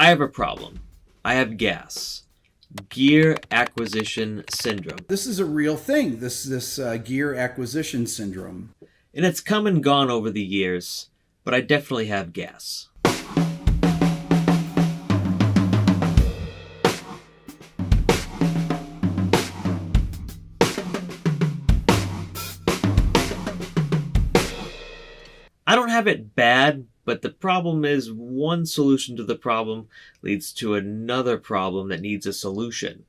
I have a problem. I have gas. Gear acquisition syndrome. This is a real thing, this gear acquisition syndrome. And it's come and gone over the years, but I definitely have gas. I don't have it bad, but the problem is one solution to the problem leads to another problem that needs a solution.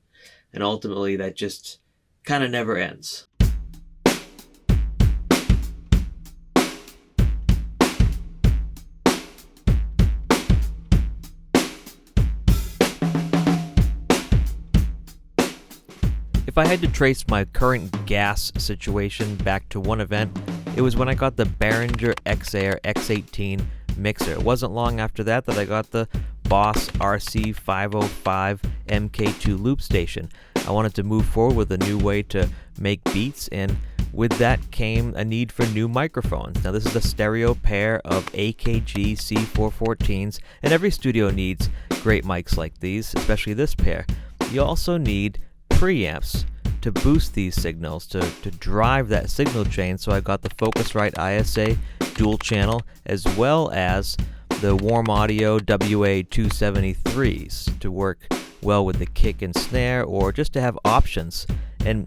And ultimately that just kind of never ends. If I had to trace my current gas situation back to one event, it was when I got the Behringer X-Air X18 mixer. It wasn't long after that I got the Boss RC505 MK2 loop station. I wanted to move forward with a new way to make beats, and with that came a need for new microphones. Now this is a stereo pair of AKG C414s, and every studio needs great mics like these, especially this pair. You also need preamps to boost these signals, to drive that signal chain. So I got the Focusrite ISA dual channel, as well as the Warm Audio WA273s to work well with the kick and snare, or just to have options. And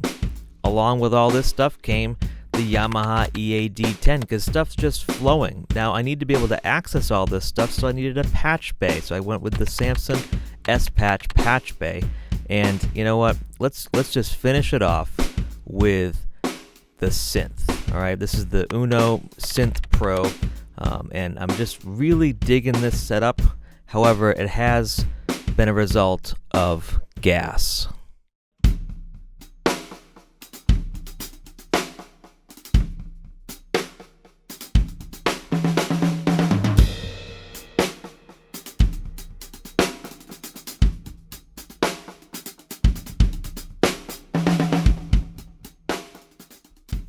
along with all this stuff came the Yamaha EAD 10, because stuff's just flowing. Now I need to be able to access all this stuff, so I needed a patch bay. So I went with the Samson S-Patch patch bay. And you know what? Let's just finish it off with the synth. All right, this is the Uno Synth Pro, and I'm just really digging this setup. However, it has been a result of gas.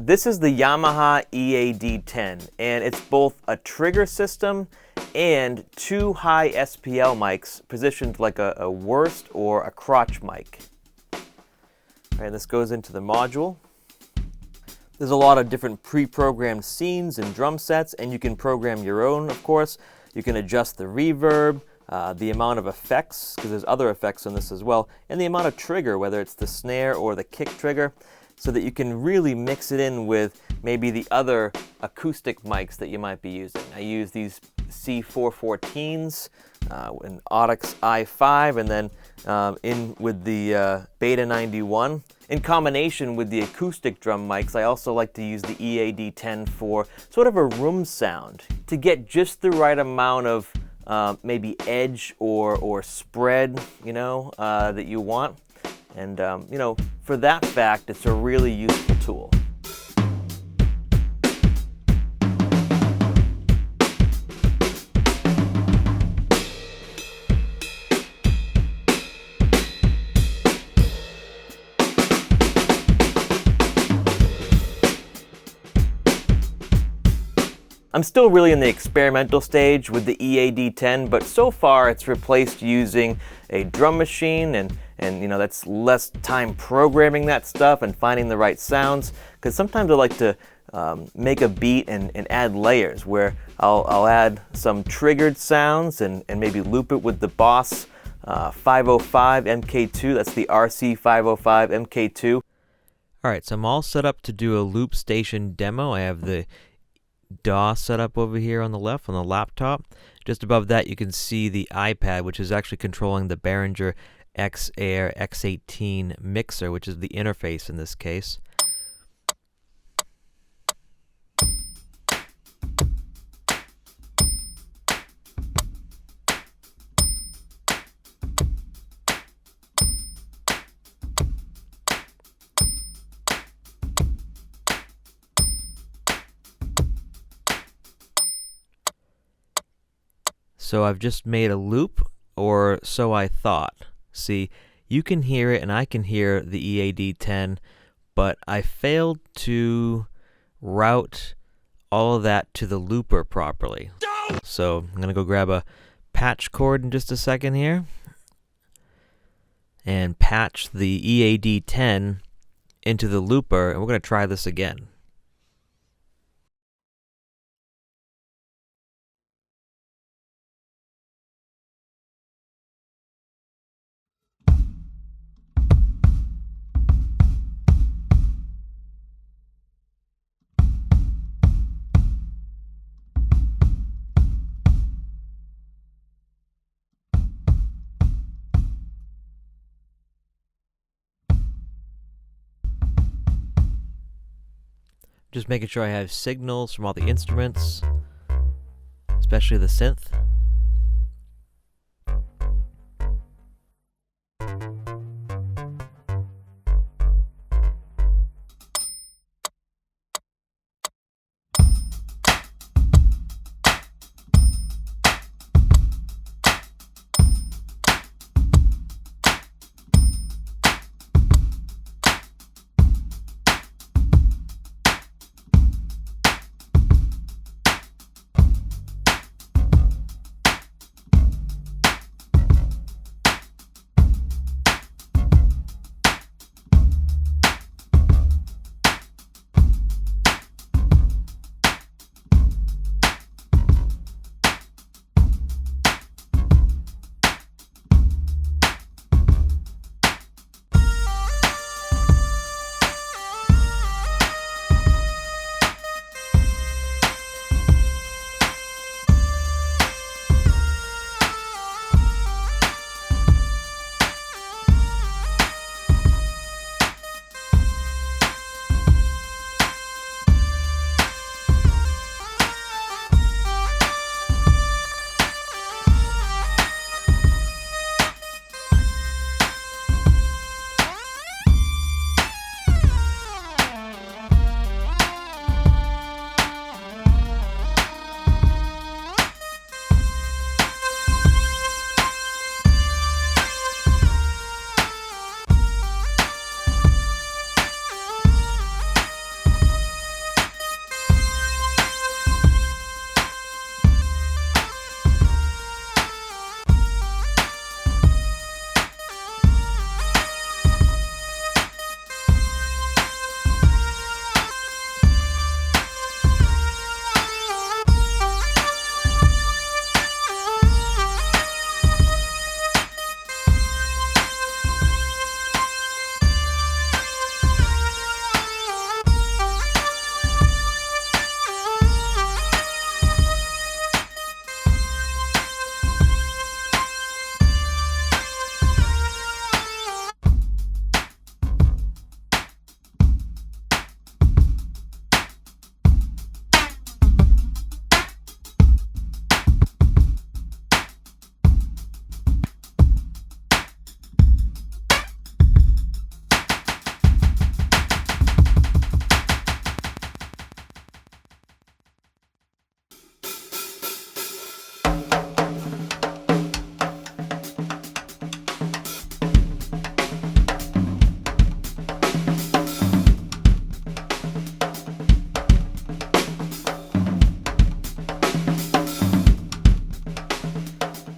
This is the Yamaha EAD 10, and it's both a trigger system and two high SPL mics positioned like a worst or a crotch mic. All right, this goes into the module. There's a lot of different pre-programmed scenes and drum sets, and you can program your own, of course. You can adjust the reverb, the amount of effects, because there's other effects on this as well, and the amount of trigger, whether it's the snare or the kick trigger, so that you can really mix it in with maybe the other acoustic mics that you might be using. I use these C414s, an Audix i5, and then in with the Beta 91. In combination with the acoustic drum mics, I also like to use the EAD 10 for sort of a room sound, to get just the right amount of maybe edge or spread, that you want. And, for that fact, it's a really useful tool. I'm still really in the experimental stage with the EAD 10, but so far it's replaced using a drum machine, and that's less time programming that stuff and finding the right sounds, because sometimes I like to make a beat and add layers where I'll add some triggered sounds and maybe loop it with the Boss 505 MK2. That's the RC505 MK2. Alright, so I'm all set up to do a loop station demo. I have the DAW set up over here on the left on the laptop. Just above that you can see the iPad, which is actually controlling the Behringer X-Air X18 mixer, which is the interface in this case. So I've just made a loop, or so I thought. See, you can hear it and I can hear the EAD 10, but I failed to route all of that to the looper properly. So I'm going to go grab a patch cord in just a second here and patch the EAD 10 into the looper, and we're going to try this again. Just making sure I have signals from all the instruments, especially the synth.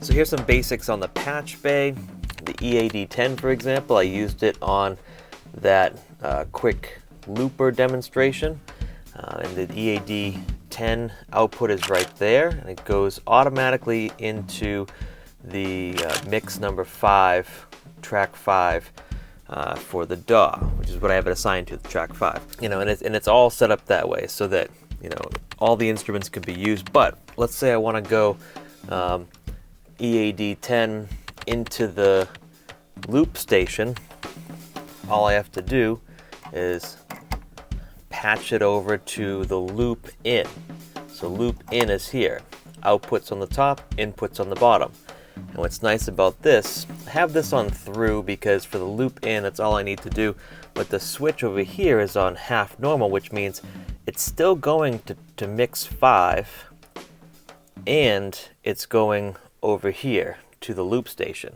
So here's some basics on the patch bay. The EAD 10, for example, I used it on that quick looper demonstration. And the EAD 10 output is right there, and it goes automatically into the mix number 5, track 5, for the DAW, which is what I have it assigned to, the track 5. You know, and it's all set up that way so that, you know, all the instruments could be used. But let's say I want to go EAD 10 into the loop station. All I have to do is patch it over to the loop in. So loop in is here. Outputs on the top, inputs on the bottom. And what's nice about this, I have this on through because for the loop in, that's all I need to do. But the switch over here is on half normal, which means it's still going to mix 5, and it's going over here to the loop station.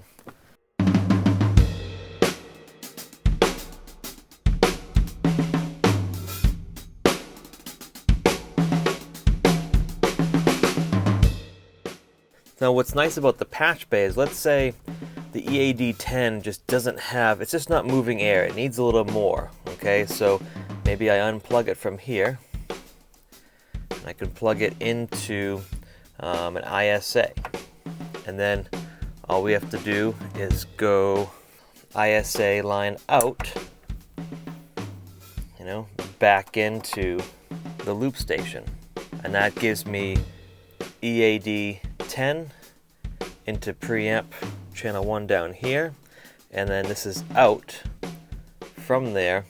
Now what's nice about the patch bay is, let's say the EAD 10 just doesn't have, it's just not moving air, it needs a little more, okay? So maybe I unplug it from here, and I can plug it into an ISA, and then all we have to do is go ISA line out, you know, back into the loop station, and that gives me EAD 10 into preamp channel 1 down here, and then this is out from there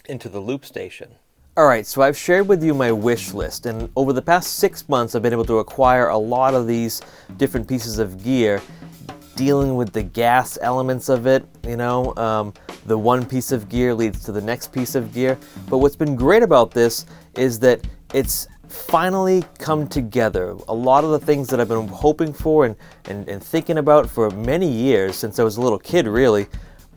into the loop station. Alright, so I've shared with you my wish list, and over the past 6 months I've been able to acquire a lot of these different pieces of gear, dealing with the gas elements of it, you know, the one piece of gear leads to the next piece of gear. But what's been great about this is that it's finally come together. A lot of the things that I've been hoping for and thinking about for many years, since I was a little kid really,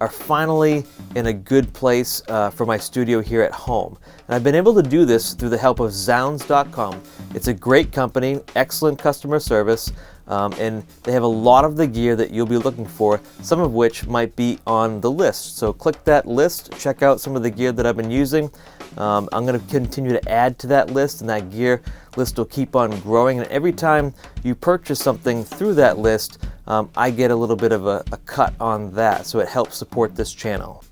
are finally in a good place for my studio here at home. And I've been able to do this through the help of Zounds.com. It's a great company, excellent customer service, and they have a lot of the gear that you'll be looking for, some of which might be on the list. So click that list, check out some of the gear that I've been using. I'm going to continue to add to that list, and that gear list will keep on growing. And every time you purchase something through that list, I get a little bit of a cut on that, so it helps support this channel.